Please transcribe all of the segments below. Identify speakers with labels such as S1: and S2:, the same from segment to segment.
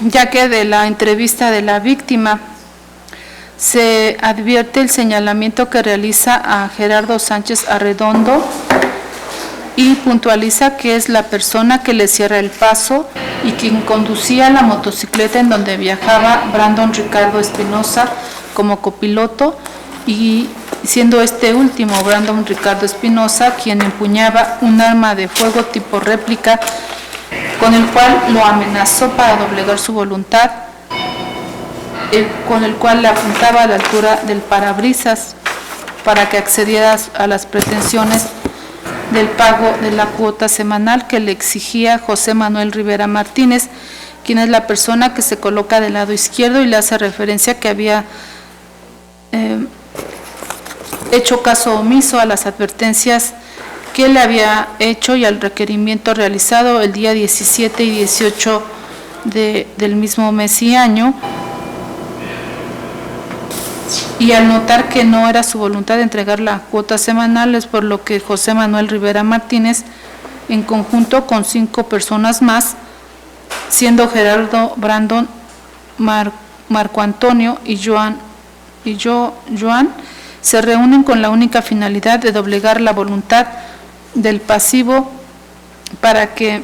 S1: Ya que de la entrevista de la víctima se advierte el señalamiento que realiza a Gerardo Sánchez Arredondo y puntualiza que es la persona que le cierra el paso y quien conducía la motocicleta en donde viajaba Brandon Ricardo Espinosa como copiloto, y siendo este último, Brandon Ricardo Espinosa, quien empuñaba un arma de fuego tipo réplica con el cual lo amenazó para doblegar su voluntad, con el cual le apuntaba a la altura del parabrisas para que accediera a las pretensiones del pago de la cuota semanal que le exigía José Manuel Rivera Martínez, quien es la persona que se coloca del lado izquierdo y le hace referencia que había hecho caso omiso a las advertencias que le había hecho y al requerimiento realizado el día 17 y 18 del mismo mes y año, y al notar que no era su voluntad de entregar la cuota semanal, es por lo que José Manuel Rivera Martínez, en conjunto con 5 personas más, siendo Gerardo, Brandon, Marco Antonio y Joan, se reúnen con la única finalidad de doblegar la voluntad del pasivo para que,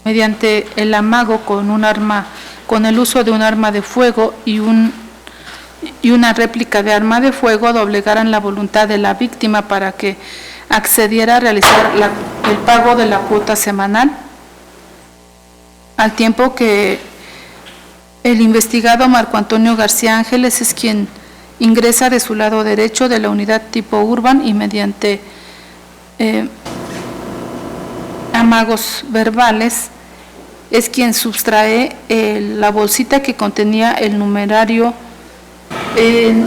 S1: mediante el amago con el uso de un arma de fuego y una réplica de arma de fuego, doblegaran la voluntad de la víctima para que accediera a realizar el pago de la cuota semanal, al tiempo que el investigado Marco Antonio García Ángeles es quien ingresa de su lado derecho de la unidad tipo Urban y mediante amagos verbales es quien sustrae la bolsita que contenía el numerario en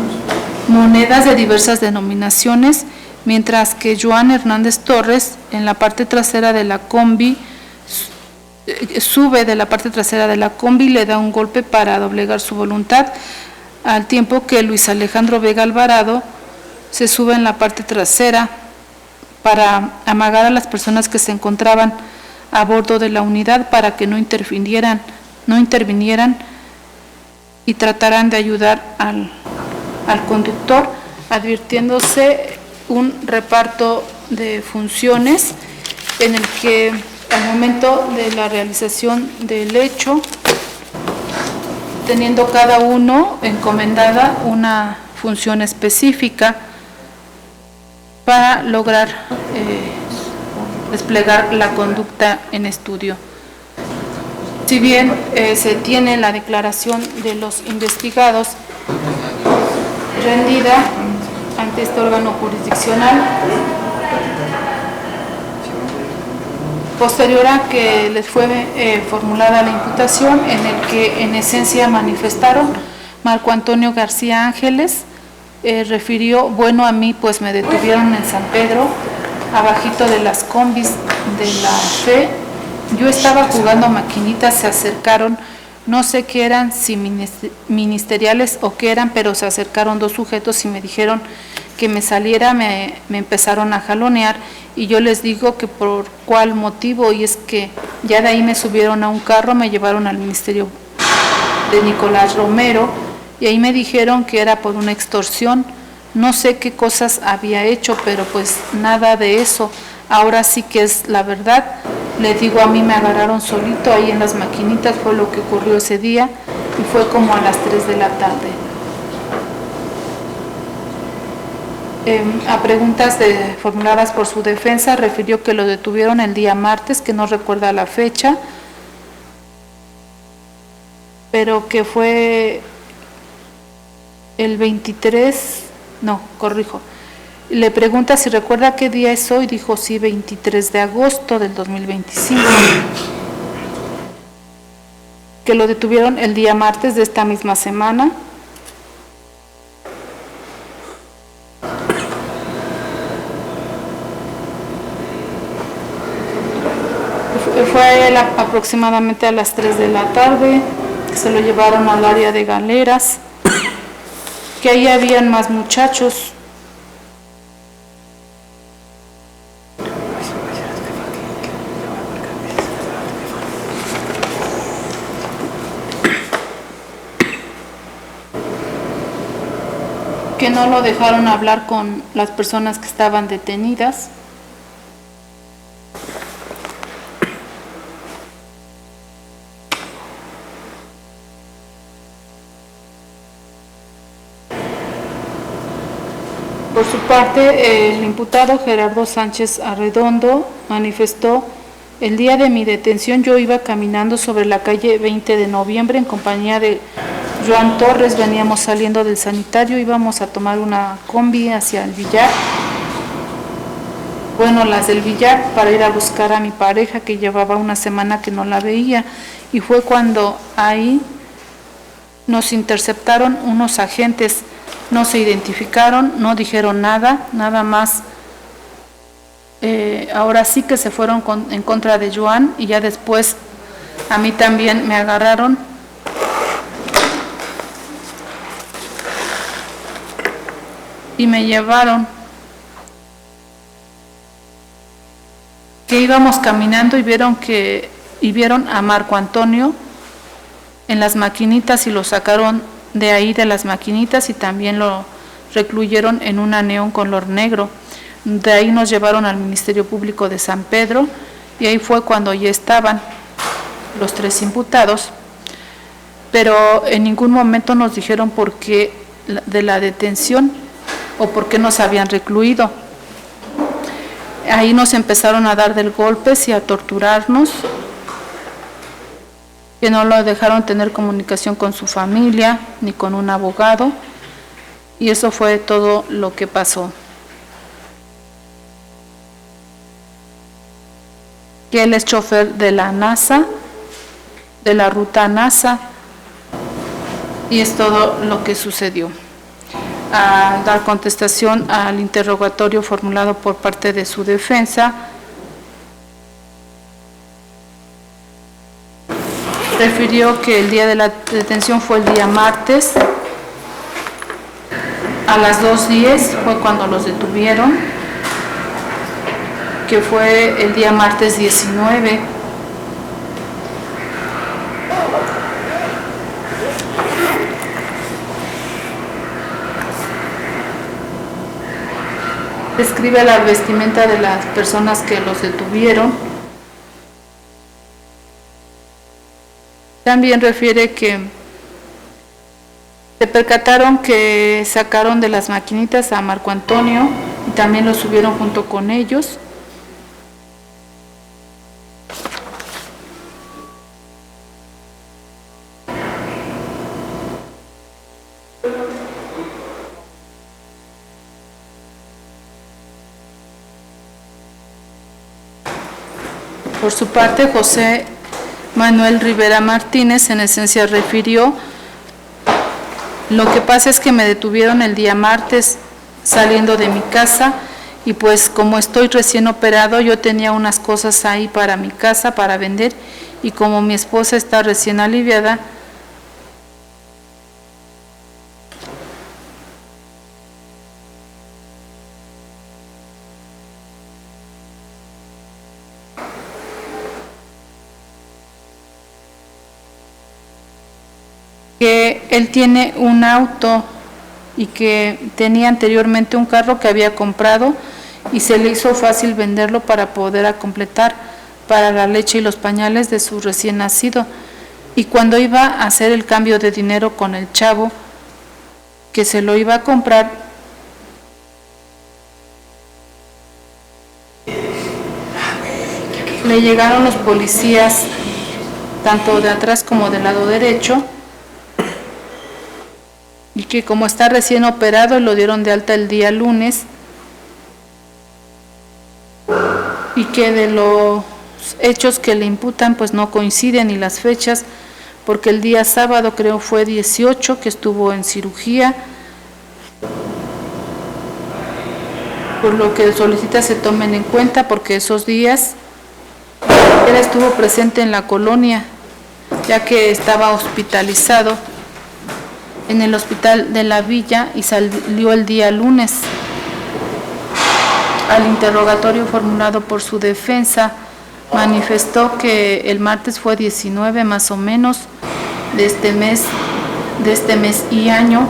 S1: monedas de diversas denominaciones, mientras que Joan Hernández Torres en la parte trasera de la combi sube de la parte trasera de la combi y le da un golpe para doblegar su voluntad, al tiempo que Luis Alejandro Vega Alvarado se sube en la parte trasera para amagar a las personas que se encontraban a bordo de la unidad para que no intervinieran y trataran de ayudar al conductor, advirtiéndose un reparto de funciones en el que al momento de la realización del hecho, teniendo cada uno encomendada una función específica para lograr desplegar la conducta en estudio. Si bien se tiene la declaración de los investigados rendida ante este órgano jurisdiccional, posterior a que les fue formulada la imputación, en el que en esencia manifestaron, Marco Antonio García Ángeles refirió: bueno, a mí pues me detuvieron en San Pedro, abajito de las combis de la Fe, yo estaba jugando maquinitas, se acercaron, no sé qué eran, si ministeriales o qué eran, pero se acercaron 2 sujetos y me dijeron que me saliera, me empezaron a jalonear y yo les digo que por cuál motivo, y es que ya de ahí me subieron a un carro, me llevaron al ministerio de Nicolás Romero y ahí me dijeron que era por una extorsión, no sé qué cosas había hecho, pero pues nada de eso, ahora sí que es la verdad, le digo, a mí me agarraron solito ahí en las maquinitas, fue lo que ocurrió ese día y fue como a las 3 de la tarde. A preguntas formuladas por su defensa, refirió que lo detuvieron el día martes, que no recuerda la fecha, pero que fue el 23, no, corrijo. Le pregunta si recuerda qué día es hoy, dijo sí, 23 de agosto del 2025. Que lo detuvieron el día martes de esta misma semana. Fue aproximadamente a las 3 de la tarde, se lo llevaron al área de galeras, que ahí habían más muchachos. que no lo dejaron hablar con las personas que estaban detenidas. Por su parte, el imputado Gerardo Sánchez Arredondo manifestó: el día de mi detención yo iba caminando sobre la calle 20 de noviembre en compañía de Joan Torres, veníamos saliendo del sanitario, íbamos a tomar una combi hacia el billar, bueno, las del billar, para ir a buscar a mi pareja que llevaba una semana que no la veía, y fue cuando ahí nos interceptaron unos agentes. No se identificaron, no dijeron nada, nada más. Ahora sí que se fueron en contra de Joan, y ya después a mí también me agarraron. Y me llevaron. Que íbamos caminando y vieron a Marco Antonio en las maquinitas y lo sacaron de ahí de las maquinitas y también lo recluyeron en una neón color negro. De ahí nos llevaron al Ministerio Público de San Pedro y ahí fue cuando ya estaban los 3 imputados, pero en ningún momento nos dijeron por qué de la detención o por qué nos habían recluido. Ahí nos empezaron a dar de golpes y a torturarnos, que no lo dejaron tener comunicación con su familia ni con un abogado, y eso fue todo lo que pasó. Que él es chofer de la NASA, de la ruta NASA, y es todo lo que sucedió. Al dar contestación al interrogatorio formulado por parte de su defensa, refirió que el día de la detención fue el día martes, a las 2:10 fue cuando los detuvieron, que fue el día martes 19. Describe la vestimenta de las personas que los detuvieron. También refiere que se percataron que sacaron de las maquinitas a Marco Antonio y también lo subieron junto con ellos. Por su parte, José Manuel Rivera Martínez en esencia refirió: lo que pasa es que me detuvieron el día martes saliendo de mi casa y pues como estoy recién operado yo tenía unas cosas ahí para mi casa para vender y como mi esposa está recién aliviada, que él tiene un auto y que tenía anteriormente un carro que había comprado y se le hizo fácil venderlo para poder completar para la leche y los pañales de su recién nacido. Y cuando iba a hacer el cambio de dinero con el chavo que se lo iba a comprar, le llegaron los policías tanto de atrás como del lado derecho, y que como está recién operado lo dieron de alta el día lunes y que de los hechos que le imputan pues no coinciden ni las fechas, porque el día sábado creo fue 18 que estuvo en cirugía, por lo que solicita se tomen en cuenta porque esos días él estuvo presente en la colonia ya que estaba hospitalizado en el hospital de la Villa y salió el día lunes. Al interrogatorio formulado por su defensa, manifestó que el martes fue 19 más o menos de este mes y año,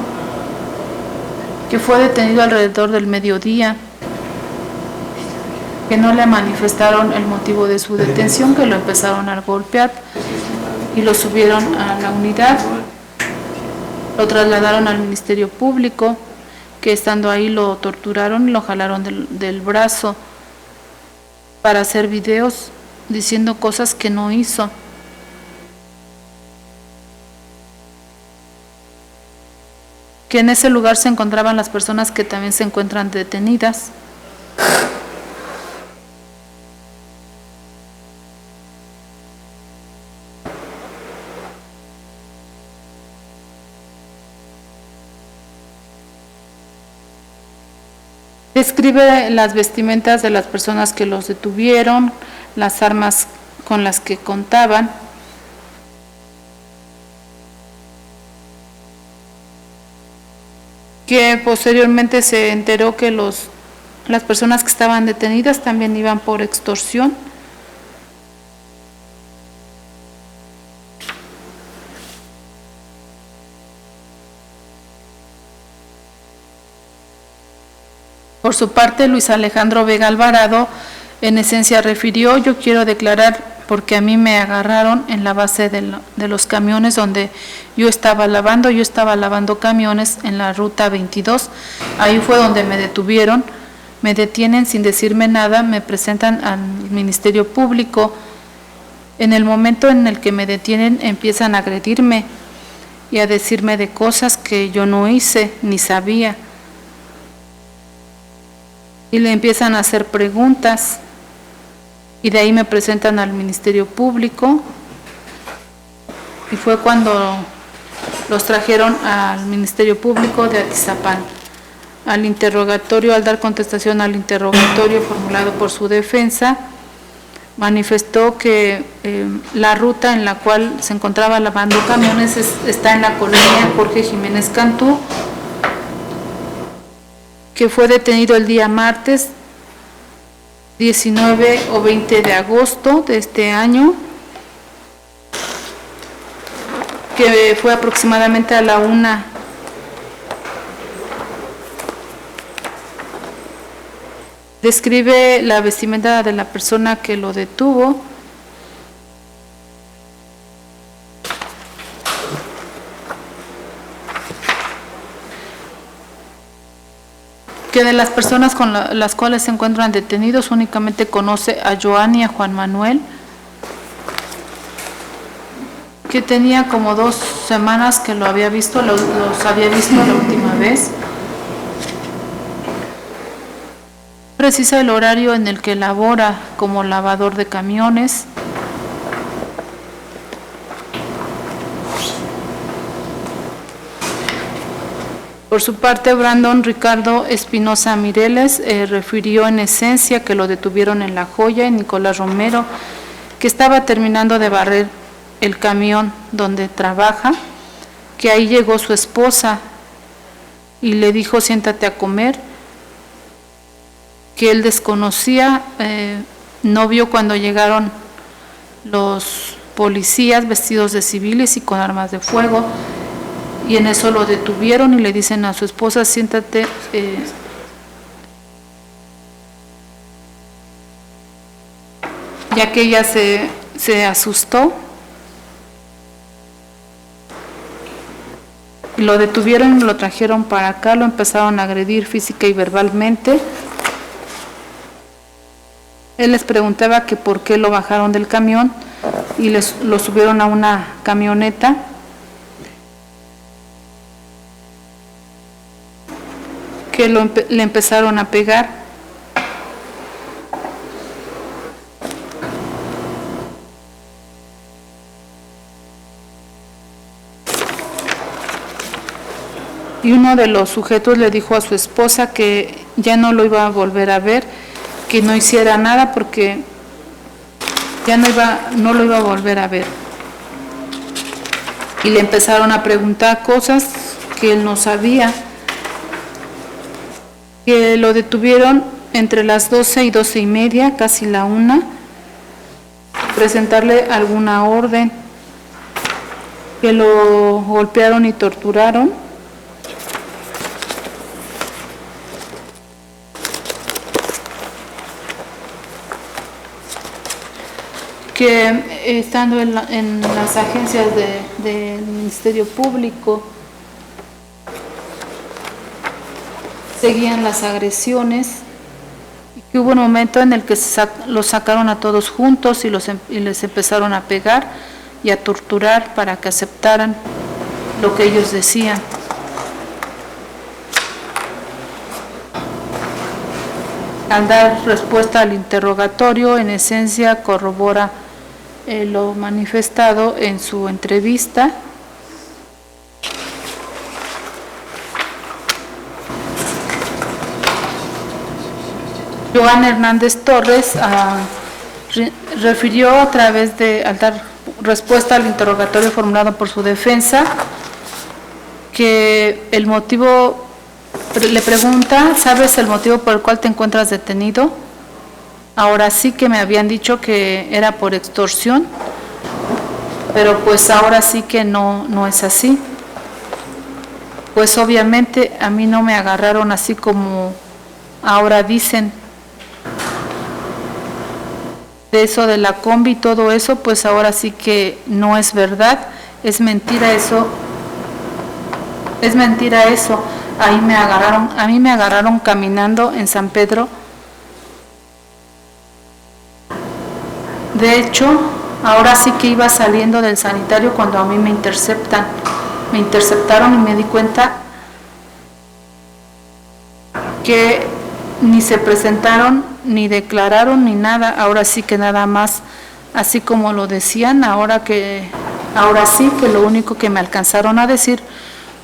S1: que fue detenido alrededor del mediodía, que no le manifestaron el motivo de su detención, que lo empezaron a golpear y lo subieron a la unidad, lo trasladaron al Ministerio Público, que estando ahí lo torturaron y lo jalaron del brazo para hacer videos diciendo cosas que no hizo. Que en ese lugar se encontraban las personas que también se encuentran detenidas. Describe las vestimentas de las personas que los detuvieron, las armas con las que contaban. Que posteriormente se enteró que las personas que estaban detenidas también iban por extorsión. Por su parte, Luis Alejandro Vega Alvarado, en esencia refirió: yo quiero declarar porque a mí me agarraron en la base de los camiones donde yo estaba lavando camiones en la ruta 22, ahí fue donde me detuvieron, me detienen sin decirme nada, me presentan al Ministerio Público, en el momento en el que me detienen empiezan a agredirme y a decirme de cosas que yo no hice ni sabía. Y le empiezan a hacer preguntas y de ahí me presentan al Ministerio Público y fue cuando los trajeron al Ministerio Público de Atizapán. Al interrogatorio, al dar contestación al interrogatorio formulado por su defensa, manifestó que la ruta en la cual se encontraba lavando camiones está en la colonia Jorge Jiménez Cantú, que fue detenido el día martes 19 o 20 de agosto de este año, que fue aproximadamente a la 1. Describe la vestimenta de la persona que lo detuvo. Que de las personas con las cuales se encuentran detenidos únicamente conoce a Joan y a Juan Manuel, que tenía como 2 semanas que lo había visto, los había visto la última vez. Precisa el horario en el que labora como lavador de camiones. Por su parte, Brandon Ricardo Espinosa Mireles refirió en esencia que lo detuvieron en La Joya, y Nicolás Romero, que estaba terminando de barrer el camión donde trabaja, que ahí llegó su esposa y le dijo: siéntate a comer, que él desconocía, no vio cuando llegaron los policías vestidos de civiles y con armas de fuego, y en eso lo detuvieron y le dicen a su esposa: siéntate, ya que ella se asustó. Lo detuvieron, lo trajeron para acá, lo empezaron a agredir física y verbalmente. Él les preguntaba que por qué lo bajaron del camión y lo subieron a una camioneta. Que le empezaron a pegar. Y uno de los sujetos le dijo a su esposa que ya no lo iba a volver a ver, que no hiciera nada porque ya no lo iba a volver a ver. Y le empezaron a preguntar cosas que él no sabía. Que lo detuvieron entre las 12 y 12:30, casi la 1, presentarle alguna orden, que lo golpearon y torturaron, que estando en las agencias del Ministerio Público seguían las agresiones y que hubo un momento en el que los sacaron a todos juntos y les empezaron a pegar y a torturar para que aceptaran lo que ellos decían. Al dar respuesta al interrogatorio, en esencia corrobora lo manifestado en su entrevista. Joan Hernández Torres refirió a través de, al dar respuesta al interrogatorio formulado por su defensa, que el motivo, le pregunta, ¿sabes el motivo por el cual te encuentras detenido? Ahora sí que me habían dicho que era por extorsión, pero pues ahora sí que no es así. Pues obviamente a mí no me agarraron así como ahora dicen. De eso de la combi y todo eso, pues ahora sí que no es verdad, es mentira eso. Es mentira eso. Ahí me agarraron, a mí me agarraron caminando en San Pedro. De hecho, ahora sí que iba saliendo del sanitario cuando a mí me interceptan. Me interceptaron y me di cuenta que ni se presentaron, ni declararon, ni nada. Ahora sí que nada más, así como lo decían, ahora sí que lo único que me alcanzaron a decir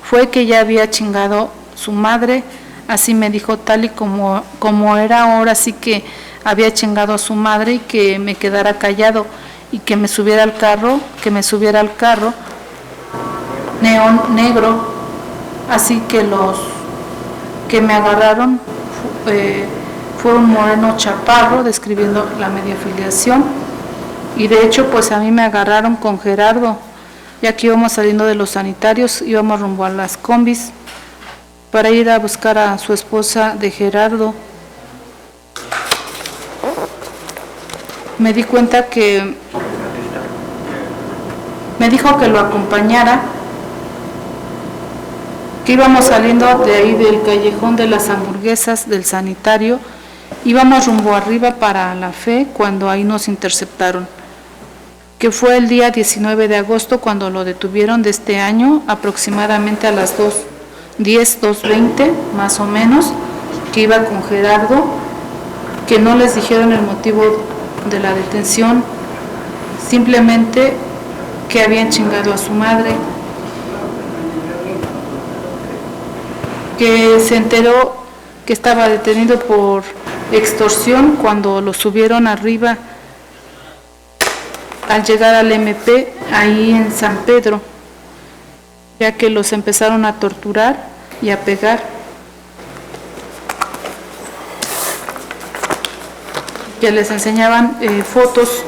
S1: fue que ya había chingado su madre, así me dijo, tal y como era, ahora sí que había chingado a su madre y que me quedara callado y que me subiera al carro, neón negro. Así que los que me agarraron fue un moreno chaparro, describiendo la media afiliación, y de hecho pues a mí me agarraron con Gerardo, ya que íbamos saliendo de los sanitarios, íbamos rumbo a las combis para ir a buscar a su esposa de Gerardo. Me di cuenta que me dijo que lo acompañara, que íbamos saliendo de ahí del callejón de las hamburguesas del sanitario, íbamos rumbo arriba para La Fe cuando ahí nos interceptaron, que fue el día 19 de agosto cuando lo detuvieron de este año, aproximadamente a las 2:10, 2:20 más o menos, que iba con Gerardo, que no les dijeron el motivo de la detención, simplemente que habían chingado a su madre, que se enteró que estaba detenido por extorsión cuando lo subieron arriba al llegar al MP ahí en San Pedro, ya que los empezaron a torturar y a pegar, que les enseñaban fotos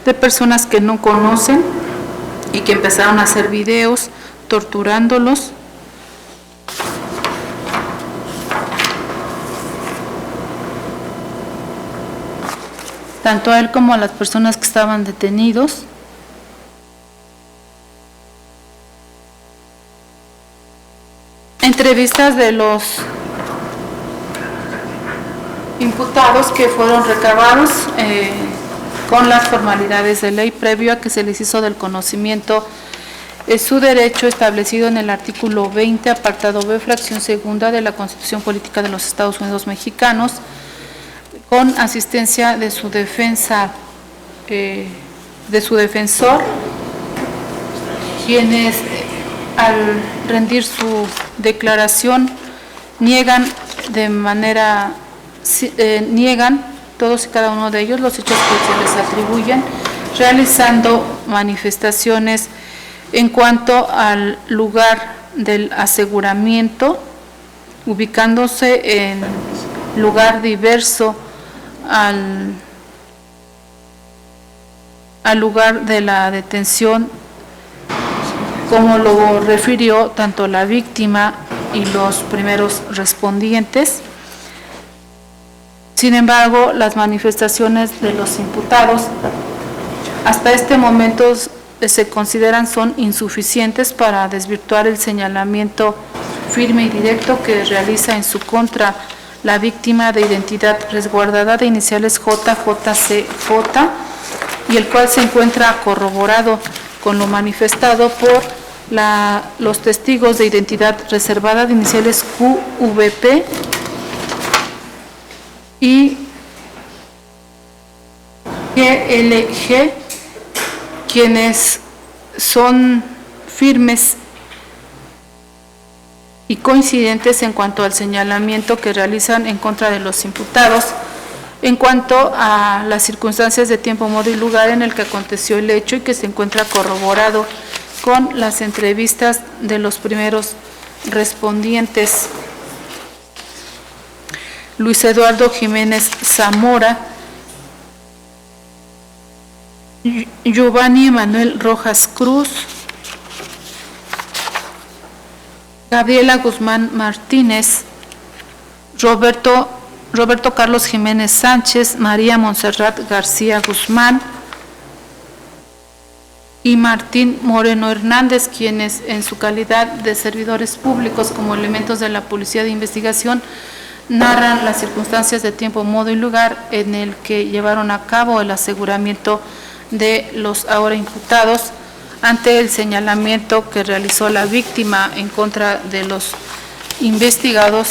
S1: de personas que no conocen y que empezaron a hacer videos torturándolos. Tanto a él como a las personas que estaban detenidos. Entrevistas de los imputados que fueron recabados con las formalidades de ley previo a que se les hizo del conocimiento su derecho establecido en el artículo 20, apartado B, fracción segunda de la Constitución Política de los Estados Unidos Mexicanos, con asistencia de su defensa, de su defensor, quienes al rendir su declaración niegan todos y cada uno de ellos los hechos que se les atribuyen, realizando manifestaciones en cuanto al lugar del aseguramiento, ubicándose en lugar diverso al lugar de la detención, como lo refirió tanto la víctima y los primeros respondientes. Sin embargo, las manifestaciones de los imputados Hasta este momento se consideran son insuficientes para desvirtuar el señalamiento firme y directo que realiza en su contra la víctima de identidad resguardada de iniciales JJCJ, y el cual se encuentra corroborado con lo manifestado por los testigos de identidad reservada de iniciales QVP y GLG, quienes son firmes y coincidentes en cuanto al señalamiento que realizan en contra de los imputados en cuanto a las circunstancias de tiempo, modo y lugar en el que aconteció el hecho, y que se encuentra corroborado con las entrevistas de los primeros respondientes. Luis Eduardo Jiménez Zamora, Giovanni Emanuel Rojas Cruz, Gabriela Guzmán Martínez, Roberto Carlos Jiménez Sánchez, María Montserrat García Guzmán y Martín Moreno Hernández, quienes en su calidad de servidores públicos como elementos de la Policía de Investigación narran las circunstancias de tiempo, modo y lugar en el que llevaron a cabo el aseguramiento de los ahora imputados ante el señalamiento que realizó la víctima en contra de los investigados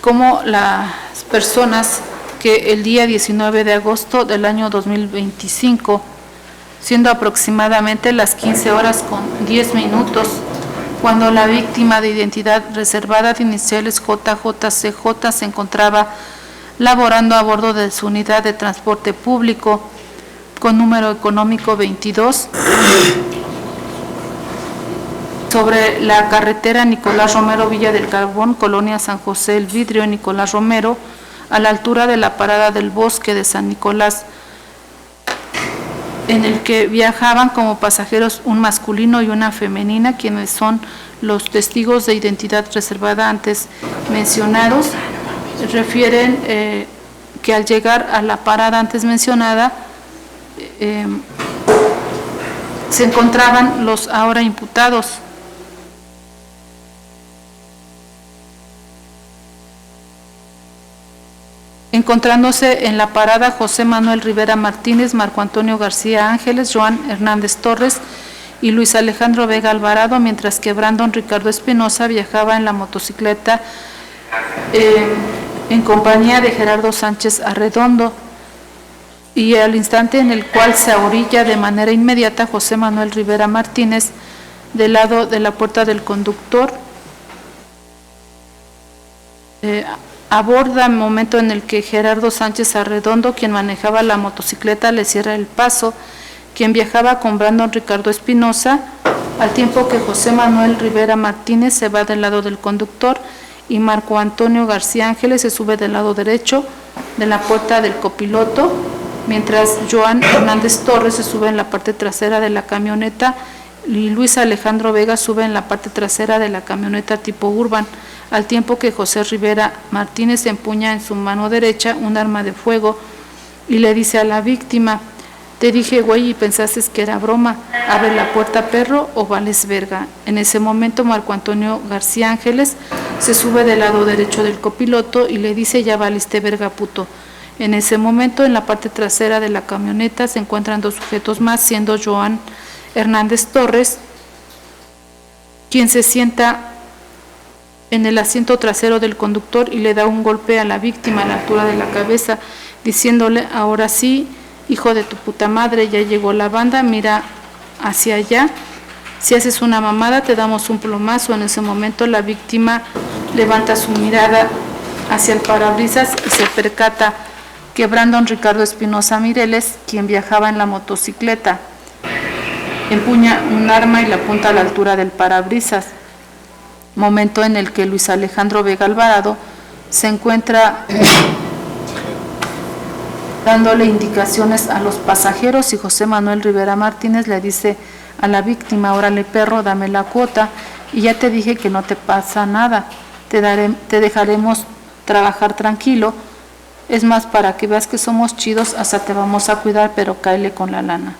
S1: como las personas que el día 19 de agosto del año 2025, siendo aproximadamente las 15 horas con 10 minutos, cuando la víctima de identidad reservada de iniciales JJCJ se encontraba laborando a bordo de su unidad de transporte público con número económico 22 sobre la carretera Nicolás Romero Villa del Carbón, Colonia San José El Vidrio, Nicolás Romero, a la altura de la parada del Bosque de San Nicolás, en el que viajaban como pasajeros un masculino y una femenina, quienes son los testigos de identidad reservada antes mencionados. Refieren que al llegar a la parada antes mencionada se encontraban los ahora imputados. Encontrándose en la parada José Manuel Rivera Martínez, Marco Antonio García Ángeles, Joan Hernández Torres y Luis Alejandro Vega Alvarado, mientras que Brandon Ricardo Espinosa viajaba en la motocicleta en compañía de Gerardo Sánchez Arredondo, y al instante en el cual se orilla de manera inmediata José Manuel Rivera Martínez del lado de la puerta del conductor, aborda el momento en el que Gerardo Sánchez Arredondo, quien manejaba la motocicleta, le cierra el paso, quien viajaba con Brandon Ricardo Espinosa, al tiempo que José Manuel Rivera Martínez se va del lado del conductor y Marco Antonio García Ángeles se sube del lado derecho de la puerta del copiloto, mientras Joan Hernández Torres se sube en la parte trasera de la camioneta y Luis Alejandro Vega sube en la parte trasera de la camioneta tipo Urban, al tiempo que José Rivera Martínez empuña en su mano derecha un arma de fuego y le dice a la víctima: te dije, güey, y pensaste que era broma, abre la puerta, perro, o vales verga. En ese momento Marco Antonio García Ángeles se sube del lado derecho del copiloto y le dice: ya valiste verga, puto. En ese momento, en la parte trasera de la camioneta se encuentran dos sujetos más, siendo Joan Hernández Torres, quien se sienta en el asiento trasero del conductor y le da un golpe a la víctima a la altura de la cabeza, diciéndole: ahora sí, hijo de tu puta madre, ya llegó la banda, mira hacia allá, si haces una mamada te damos un plomazo. En ese momento la víctima levanta su mirada hacia el parabrisas y se percata que Brandon Ricardo Espinosa Mireles, quien viajaba en la motocicleta, empuña un arma y la apunta a la altura del parabrisas, momento en el que Luis Alejandro Vega Alvarado se encuentra dándole indicaciones a los pasajeros, y José Manuel Rivera Martínez le dice a la víctima: órale perro, dame la cuota, y ya te dije que no te pasa nada, te dejaremos trabajar tranquilo, Es más, para que veas que somos chidos, hasta te vamos a cuidar, pero cáele con la lana.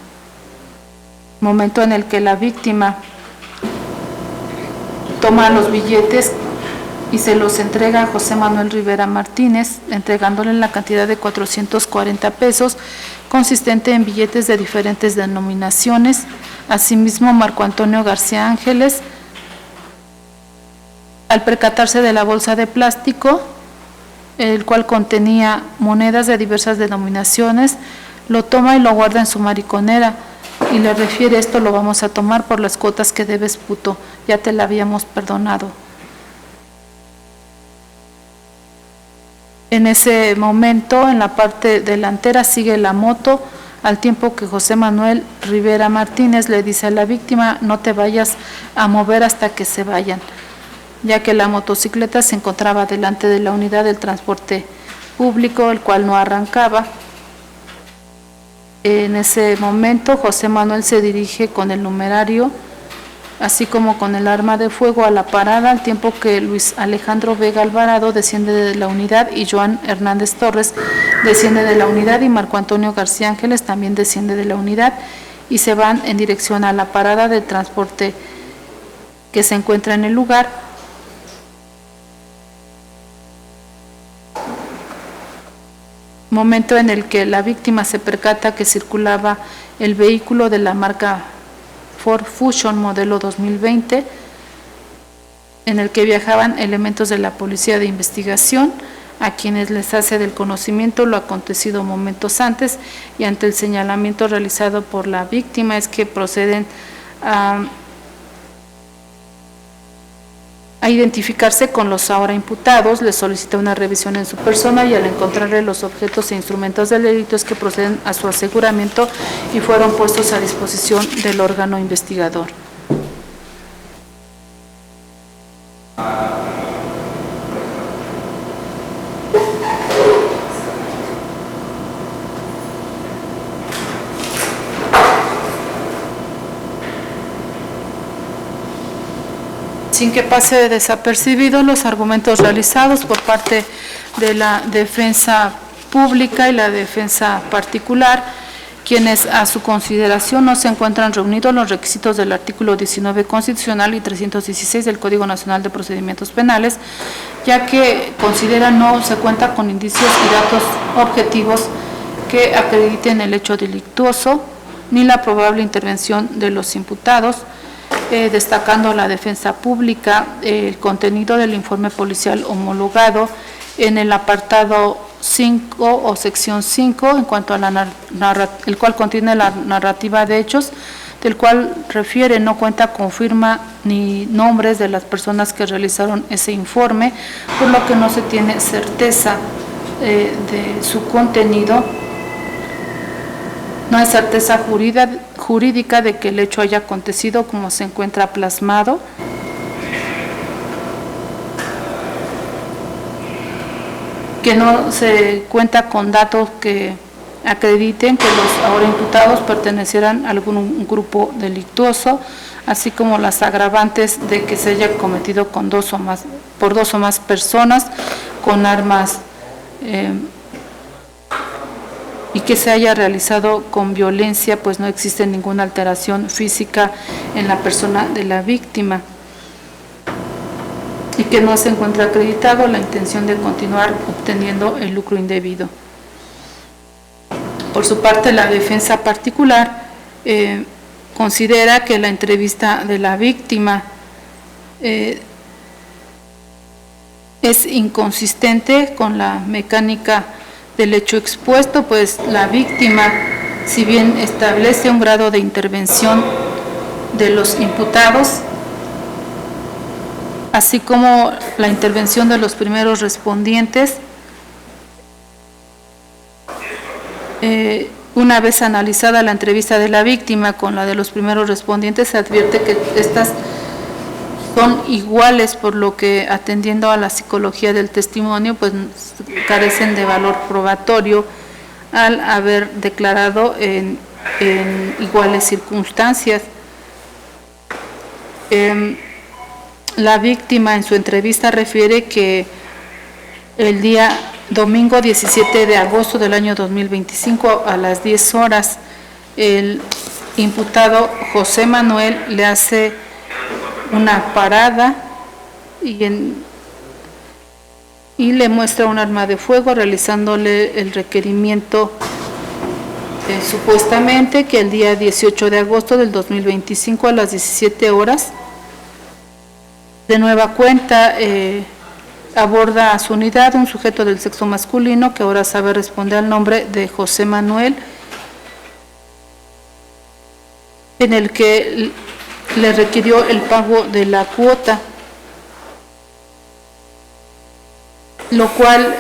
S1: Momento en el que la víctima toma los billetes y se los entrega a José Manuel Rivera Martínez, entregándole la cantidad de 440 pesos, consistente en billetes de diferentes denominaciones. Asimismo, Marco Antonio García Ángeles, al percatarse de la bolsa de plástico, el cual contenía monedas de diversas denominaciones, lo toma y lo guarda en su mariconera y le refiere: esto lo vamos a tomar por las cuotas que debes, puto, ya te la habíamos perdonado. En ese momento, en la parte delantera sigue la moto, al tiempo que José Manuel Rivera Martínez le dice a la víctima: no te vayas a mover hasta que se vayan, ya que la motocicleta se encontraba delante de la unidad del transporte público, el cual no arrancaba. En ese momento, José Manuel se dirige con el numerario, así como con el arma de fuego, a la parada, al tiempo que Luis Alejandro Vega Alvarado desciende de la unidad y Joan Hernández Torres desciende de la unidad y Marco Antonio García Ángeles también desciende de la unidad y se van en dirección a la parada de transporte que se encuentra en el lugar. Momento en el que la víctima se percata que circulaba el vehículo de la marca Ford Fusion modelo 2020, en el que viajaban elementos de la Policía de Investigación, a quienes les hace del conocimiento lo acontecido momentos antes, y ante el señalamiento realizado por la víctima es que proceden a identificarse con los ahora imputados. Le solicita una revisión en su persona y al encontrarle los objetos e instrumentos del delito es que proceden a su aseguramiento y fueron puestos a disposición del órgano investigador. Sin que pase desapercibido los argumentos realizados por parte de la defensa pública y la defensa particular, quienes a su consideración no se encuentran reunidos los requisitos del artículo 19 constitucional y 316 del Código Nacional de Procedimientos Penales, ya que consideran no se cuenta con indicios y datos objetivos que acrediten el hecho delictuoso ni la probable intervención de los imputados. Destacando la defensa pública el contenido del informe policial homologado en el apartado 5 o sección 5 en cuanto a el cual contiene la narrativa de hechos, del cual refiere no cuenta con firma ni nombres de las personas que realizaron ese informe, por lo que no se tiene certeza de su contenido. No hay certeza jurídica de que el hecho haya acontecido como se encuentra plasmado. Que no se cuenta con datos que acrediten que los ahora imputados pertenecieran a algún grupo delictuoso, así como las agravantes de que se haya cometido por dos o más personas con armas y que se haya realizado con violencia, pues no existe ninguna alteración física en la persona de la víctima y que no se encuentra acreditado la intención de continuar obteniendo el lucro indebido. Por su parte, la defensa particular considera que la entrevista de la víctima es inconsistente con la mecánica del hecho expuesto, pues la víctima, si bien establece un grado de intervención de los imputados, así como la intervención de los primeros respondientes, una vez analizada la entrevista de la víctima con la de los primeros respondientes, se advierte que estas son iguales, por lo que atendiendo a la psicología del testimonio, pues carecen de valor probatorio al haber declarado en iguales circunstancias. La víctima en su entrevista refiere que el día domingo 17 de agosto del año 2025 a las 10 horas, el imputado José Manuel le hace una parada y le muestra un arma de fuego, realizándole el requerimiento supuestamente que el día 18 de agosto del 2025 a las 17 horas, de nueva cuenta, aborda a su unidad un sujeto del sexo masculino que ahora sabe responder al nombre de José Manuel, en el que le requirió el pago de la cuota, lo cual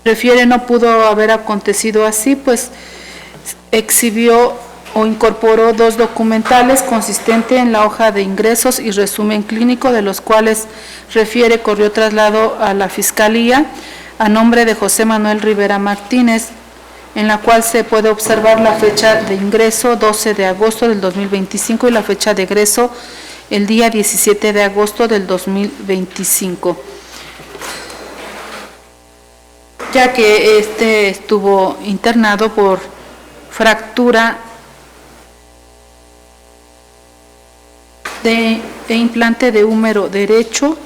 S1: refiere no pudo haber acontecido así, pues exhibió o incorporó dos documentales consistentes en la hoja de ingresos y resumen clínico, de los cuales refiere corrió traslado a la Fiscalía a nombre de José Manuel Rivera Martínez, en la cual se puede observar la fecha de ingreso 12 de agosto del 2025 y la fecha de egreso el día 17 de agosto del 2025. Ya que este estuvo internado por fractura de implante de húmero derecho,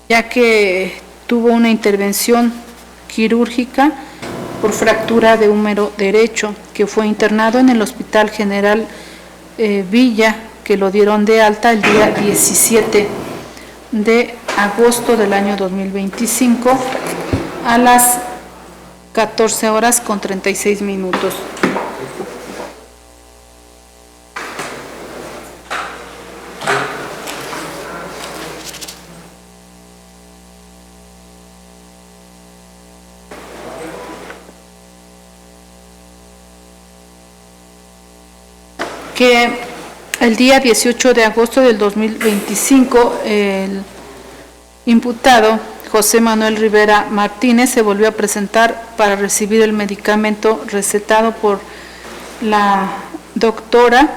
S1: ya que tuvo una intervención quirúrgica por fractura de húmero derecho, que fue internado en el Hospital General Villa, que lo dieron de alta el día 17 de agosto del año 2025 a las 14 horas con 36 minutos. Que el día 18 de agosto del 2025, el imputado José Manuel Rivera Martínez se volvió a presentar para recibir el medicamento recetado por la doctora,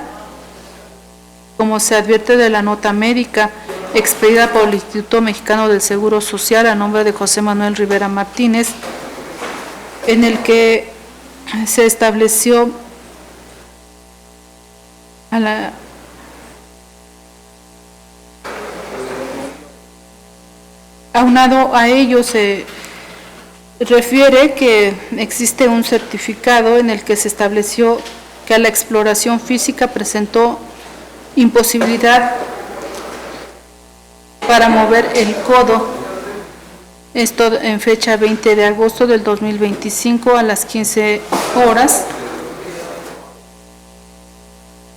S1: como se advierte de la nota médica expedida por el Instituto Mexicano del Seguro Social a nombre de José Manuel Rivera Martínez, en el que se estableció aunado a ello se refiere que existe un certificado en el que se estableció que a la exploración física presentó imposibilidad para mover el codo, esto en fecha 20 de agosto del 2025 a las 15 horas,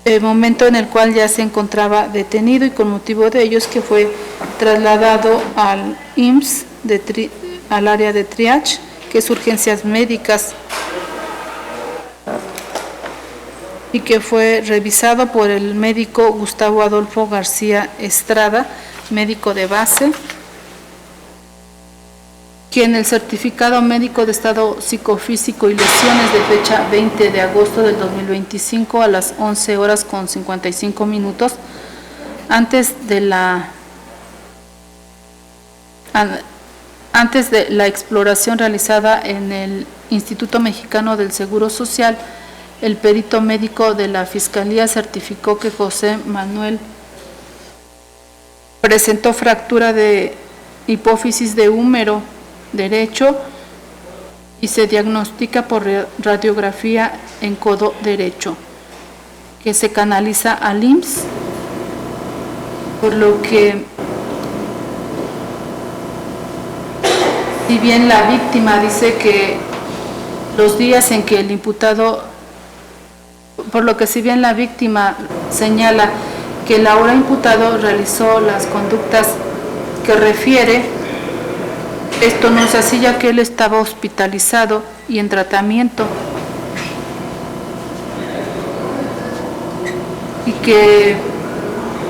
S1: el momento en el cual ya se encontraba detenido, y con motivo de ello es que fue trasladado al IMSS, al área de triage, que es urgencias médicas, y que fue revisado por el médico Gustavo Adolfo García Estrada, médico de base, quien el certificado médico de estado psicofísico y lesiones de fecha 20 de agosto del 2025 a las 11 horas con 55 minutos, antes de la exploración realizada en el Instituto Mexicano del Seguro Social, el perito médico de la Fiscalía certificó que José Manuel presentó fractura de hipófisis de húmero derecho y se diagnostica por radiografía en codo derecho, que se canaliza al IMSS, por lo que, si bien la víctima dice que los días en que el imputado, si bien la víctima señala que el ahora imputado realizó las conductas que refiere, esto no es así, ya que él estaba hospitalizado y en tratamiento, y que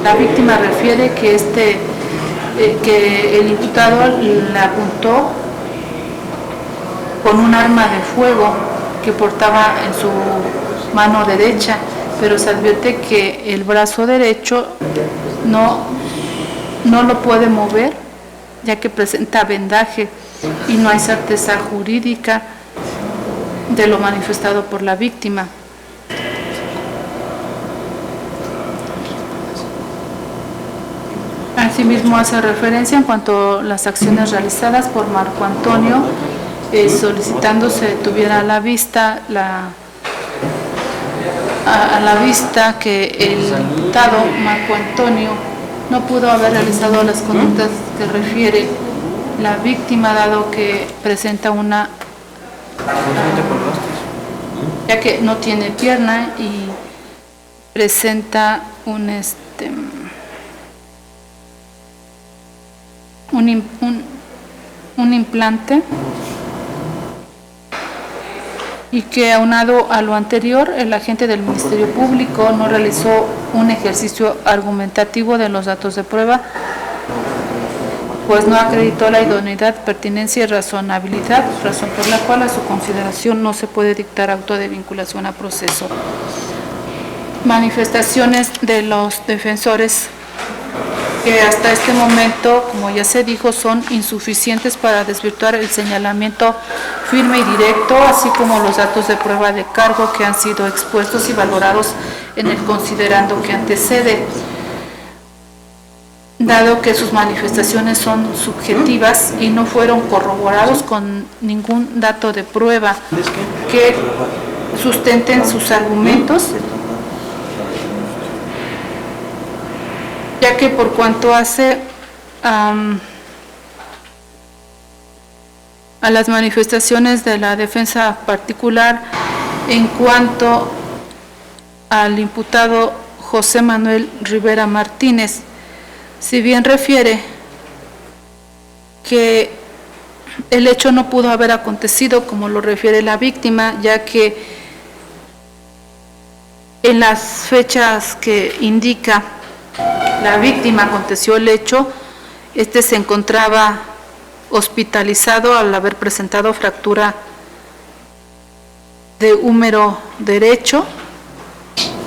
S1: la víctima refiere que que el imputado le apuntó con un arma de fuego que portaba en su mano derecha, pero se advierte que el brazo derecho no no lo puede mover, ya que presenta vendaje y no hay certeza jurídica de lo manifestado por la víctima. Asimismo, hace referencia en cuanto a las acciones realizadas por Marco Antonio, solicitando se tuviera a la vista que el imputado Marco Antonio no pudo haber realizado las conductas que refiere la víctima, dado que presenta ya que no tiene pierna y presenta un implante, y que aunado a lo anterior, el agente del Ministerio Público no realizó un ejercicio argumentativo de los datos de prueba, pues no acreditó la idoneidad, pertinencia y razonabilidad, razón por la cual a su consideración no se puede dictar auto de vinculación a proceso. Manifestaciones de los defensores que hasta este momento, como ya se dijo, son insuficientes para desvirtuar el señalamiento firme y directo, así como los datos de prueba de cargo que han sido expuestos y valorados en el considerando que antecede, dado que sus manifestaciones son subjetivas y no fueron corroborados con ningún dato de prueba que sustenten sus argumentos, ya que por cuanto hace a las manifestaciones de la defensa particular en cuanto al imputado José Manuel Rivera Martínez, si bien refiere que el hecho no pudo haber acontecido como lo refiere la víctima, ya que en las fechas que indica la víctima aconteció el hecho, se encontraba hospitalizado al haber presentado fractura de húmero derecho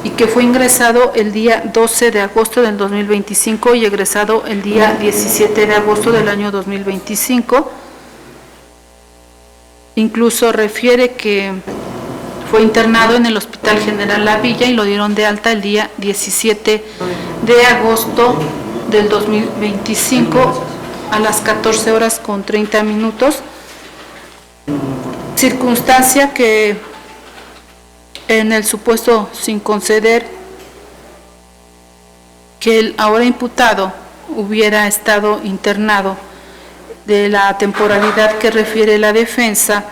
S1: y que fue ingresado el día 12 de agosto del 2025 y egresado el día 17 de agosto del año 2025. Incluso refiere que fue internado en el Hospital General La Villa y lo dieron de alta el día 17 de agosto del 2025 a las 14:30, circunstancia que en el supuesto sin conceder que el ahora imputado hubiera estado internado de la temporalidad que refiere la defensa,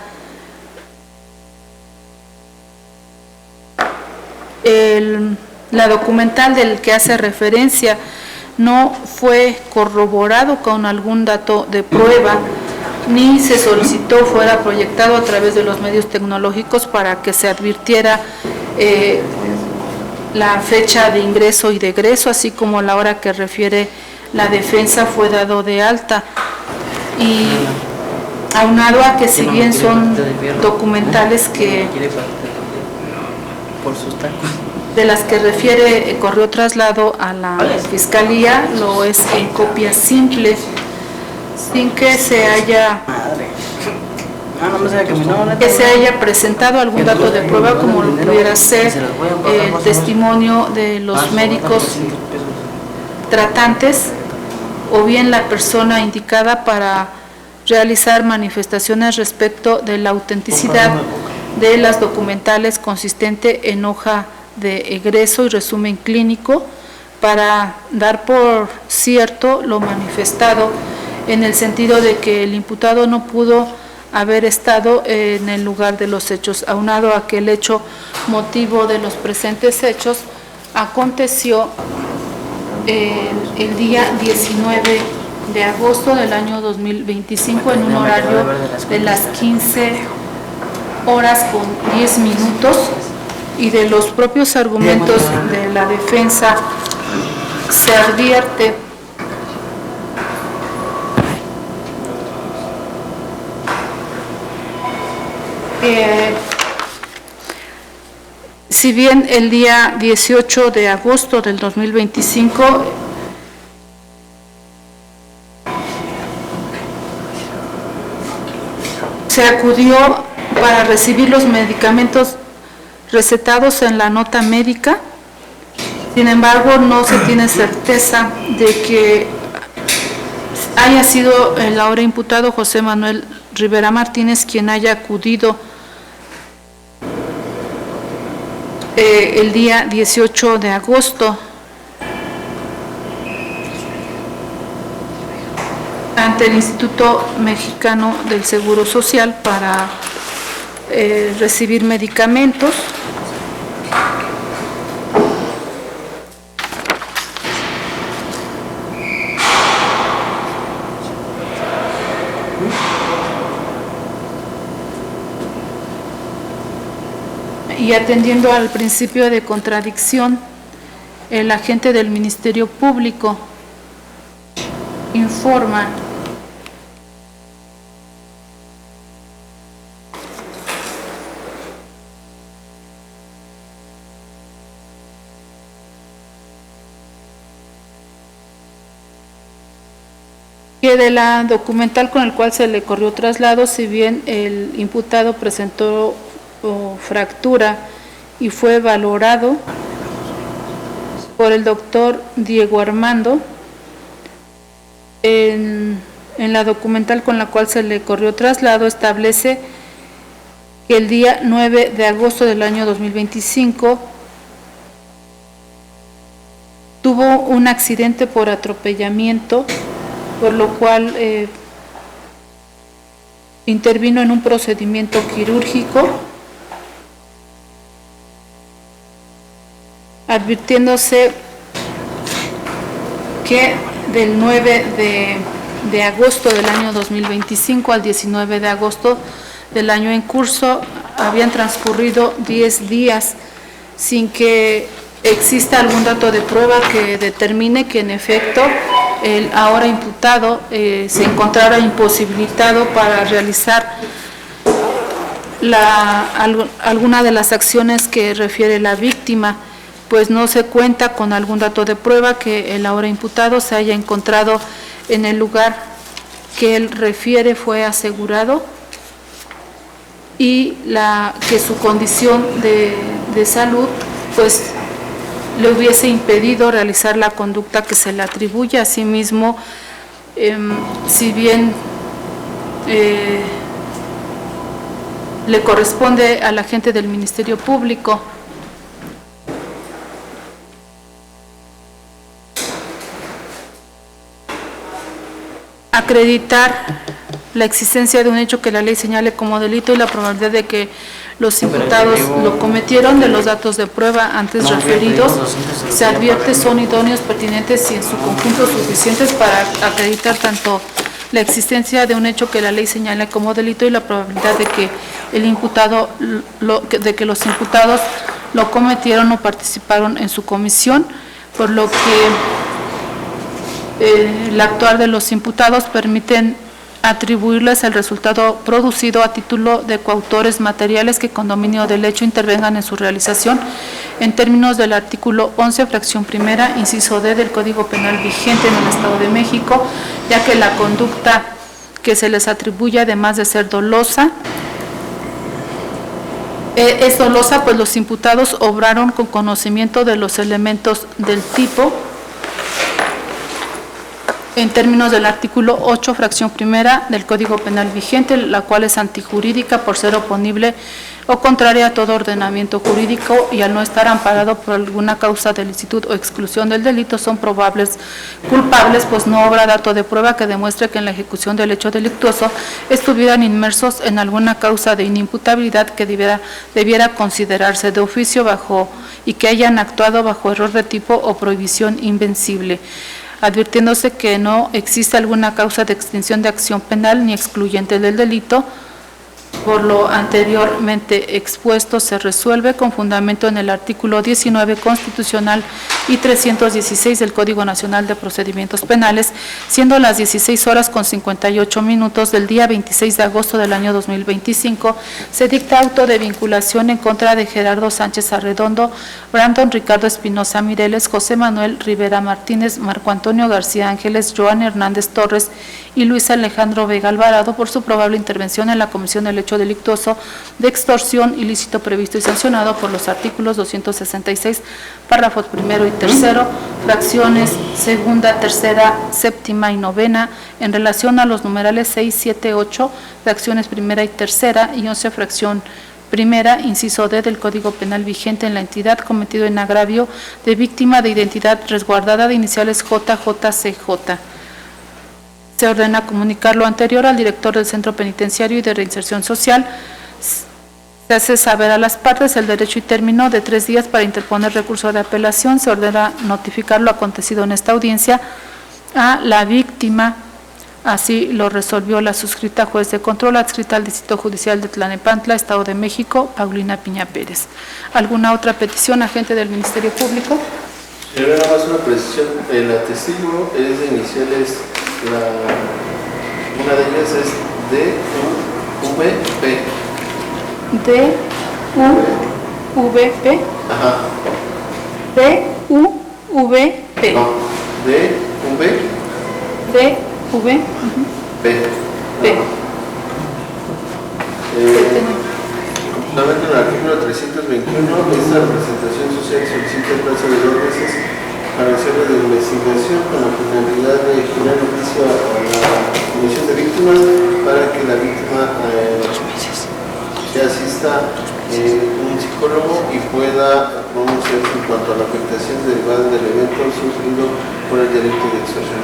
S1: la documental del que hace referencia no fue corroborado con algún dato de prueba, ni se solicitó fuera proyectado a través de los medios tecnológicos para que se advirtiera la fecha de ingreso y de egreso, así como la hora que refiere la defensa fue dado de alta. Y aunado a que si bien son documentales que de las que refiere corrió traslado a la Fiscalía, lo es en copia simple, sin que se haya presentado algún dato de prueba como lo pudiera ser el testimonio de los médicos tratantes o bien la persona indicada para realizar manifestaciones respecto de la autenticidad de las documentales consistente en hoja de egreso y resumen clínico, para dar por cierto lo manifestado en el sentido de que el imputado no pudo haber estado en el lugar de los hechos, aunado a que el hecho motivo de los presentes hechos aconteció el día 19 de agosto del año 2025 en un horario de las 15:10 y de los propios argumentos de la defensa se advierte que si bien el día 18 de agosto del 2025 se acudió para recibir los medicamentos recetados en la nota médica. Sin embargo, no se tiene certeza de que haya sido el ahora imputado José Manuel Rivera Martínez quien haya acudido el día 18 de agosto ante el Instituto Mexicano del Seguro Social para recibir medicamentos. Y atendiendo al principio de contradicción, el agente del Ministerio Público informa que de la documental con el cual se le corrió traslado, si bien el imputado presentó fractura y fue valorado por el doctor Diego Armando, en la documental con la cual se le corrió traslado establece que el día 9 de agosto del año 2025 tuvo un accidente por atropellamiento, por lo cual intervino en un procedimiento quirúrgico, advirtiéndose que del 9 de agosto del año 2025 al 19 de agosto del año en curso habían transcurrido 10 días sin que exista algún dato de prueba que determine que en efecto el ahora imputado se encontrara imposibilitado para realizar alguna de las acciones que refiere la víctima, pues no se cuenta con algún dato de prueba que el ahora imputado se haya encontrado en el lugar que él refiere fue asegurado y que su condición de salud pues le hubiese impedido realizar la conducta que se le atribuye. Asimismo, si bien le corresponde al agente del Ministerio Público acreditar la existencia de un hecho que la ley señale como delito y la probabilidad de que los imputados lo cometieron, de los datos de prueba antes referidos, se advierte son idóneos, pertinentes y en su conjunto suficientes para acreditar tanto la existencia de un hecho que la ley señala como delito y la probabilidad de que el imputado, de que los imputados lo cometieron o participaron en su comisión, por lo que el actuar de los imputados permiten atribuirles el resultado producido a título de coautores materiales que con dominio del hecho intervengan en su realización en términos del artículo 11, fracción primera, inciso D del Código Penal vigente en el Estado de México, ya que la conducta que se les atribuye, además de ser dolosa, es dolosa, pues los imputados obraron con conocimiento de los elementos del tipo en términos del artículo 8, fracción primera del Código Penal vigente, la cual es antijurídica por ser oponible o contraria a todo ordenamiento jurídico y al no estar amparado por alguna causa de licitud o exclusión del delito, son probables culpables, pues no obra dato de prueba que demuestre que en la ejecución del hecho delictuoso estuvieran inmersos en alguna causa de inimputabilidad que debiera considerarse de oficio y que hayan actuado bajo error de tipo o prohibición invencible, advirtiéndose que no existe alguna causa de extinción de acción penal ni excluyente del delito, Por lo anteriormente expuesto, se resuelve con fundamento en el artículo 19 constitucional y 316 del Código Nacional de Procedimientos Penales, siendo las 16:58 del día 26 de agosto del año 2025, se dicta auto de vinculación en contra de Gerardo Sánchez Arredondo, Brandon Ricardo Espinosa Mireles, José Manuel Rivera Martínez, Marco Antonio García Ángeles, Joan Hernández Torres y Luis Alejandro Vega Alvarado por su probable intervención en la comisión del hecho delictuoso de extorsión ilícito previsto y sancionado por los artículos 266, párrafos primero y tercero, fracciones segunda, tercera, séptima y novena, en relación a los numerales 6, 7, 8, fracciones primera y tercera y 11, fracción primera, inciso D del Código Penal vigente en la entidad, cometido en agravio de víctima de identidad resguardada de iniciales JJCJ. Se ordena comunicar lo anterior al director del Centro Penitenciario y de Reinserción Social. Se hace saber a las partes el derecho y término de 3 días para interponer recurso de apelación. Se ordena notificar lo acontecido en esta audiencia a la víctima. Así lo resolvió la suscrita juez de control adscrita al Distrito Judicial de Tlalnepantla, Estado de México, Paulina Piña Pérez. ¿Alguna otra petición, agente del Ministerio Público?
S2: Señora, nada más una precisión. El testigo es de iniciales, una de ellas es DUVP.
S1: DUVP.
S2: Ajá.
S1: DUVP.
S2: No, DUV.
S1: DUV.
S2: P.
S1: P.
S2: Fundamento en el artículo 321, esta representación social solicita el plazo de 2 meses para hacerle de investigación con la finalidad de generar noticia a la Comisión de Víctimas para que la víctima se asista un psicólogo y pueda pronunciarse en cuanto a la afectación derivada del evento sufrido por el delito de extorsión.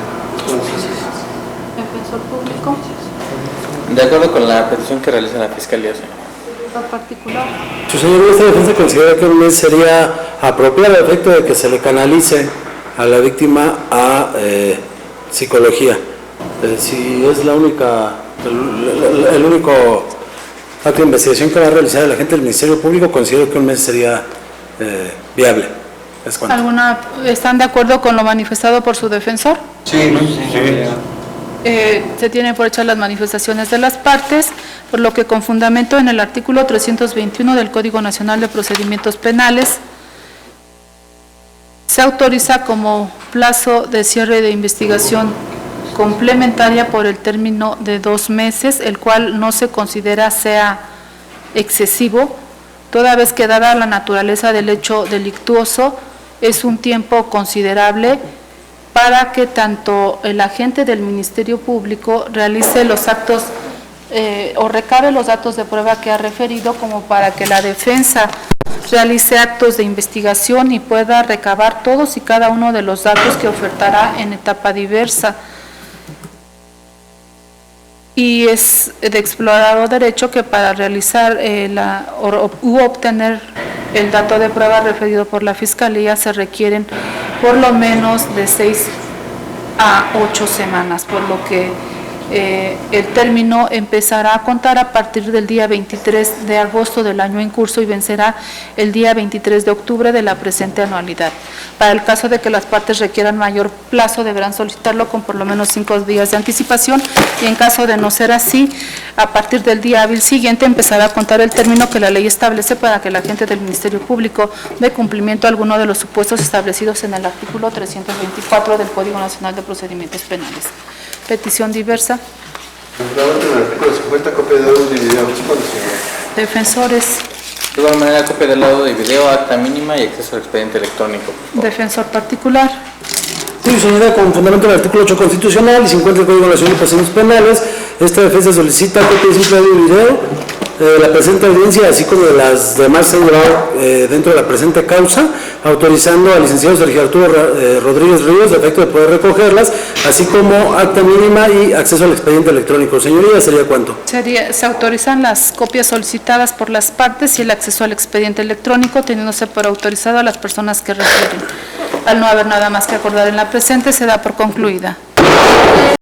S1: Defensor público.
S3: De acuerdo con la petición que realiza la Fiscalía, señor.
S1: Particular.
S4: Su señoría, esta defensa considera que un mes sería apropiado a efecto de que se le canalice a la víctima a psicología. Si es la única, el único acto de investigación que va a realizar el agente del Ministerio Público, considero que un mes sería viable.
S1: ¿Están de acuerdo con lo manifestado por su defensor?
S2: Sí.
S1: Se tienen por hechas las manifestaciones de las partes, por lo que con fundamento en el artículo 321 del Código Nacional de Procedimientos Penales, se autoriza como plazo de cierre de investigación complementaria por el término de 2 meses, el cual no se considera sea excesivo, toda vez que dada la naturaleza del hecho delictuoso, es un tiempo considerable para que tanto el agente del Ministerio Público realice los actos o recabe los datos de prueba que ha referido, como para que la defensa realice actos de investigación y pueda recabar todos y cada uno de los datos que ofertará en etapa diversa. Y es de explorado derecho que para realizar u obtener el dato de prueba referido por la Fiscalía se requieren por lo menos de 6 a 8 semanas, por lo que el término empezará a contar a partir del día 23 de agosto del año en curso y vencerá el día 23 de octubre de la presente anualidad. Para el caso de que las partes requieran mayor plazo, deberán solicitarlo con por lo menos 5 días de anticipación, y en caso de no ser así, a partir del día hábil siguiente empezará a contar el término que la ley establece para que el agente del Ministerio Público dé cumplimiento a alguno de los supuestos establecidos en el artículo 324 del Código Nacional de Procedimientos Penales. Petición diversa.
S2: Fundamento en el artículo 50, copia de audio y video.
S1: Defensores.
S3: De igual manera, copia del laudo de video, acta mínima y acceso al expediente electrónico.
S1: Defensor particular.
S4: Sí, señora, con fundamento en el artículo 8 constitucional y 50 del Código Nacional de Procedimientos Penales, esta defensa solicita copia de simple audio y video de la presente audiencia, así como de las demás se han llevado dentro de la presente causa, autorizando al licenciado Sergio Arturo Rodríguez Ríos, de efecto de poder recogerlas, así como acta mínima y acceso al expediente electrónico. Señoría, ¿sería cuánto?
S1: Se autorizan las copias solicitadas por las partes y el acceso al expediente electrónico, teniéndose por autorizado a las personas que refieren. Al no haber nada más que acordar en la presente, se da por concluida.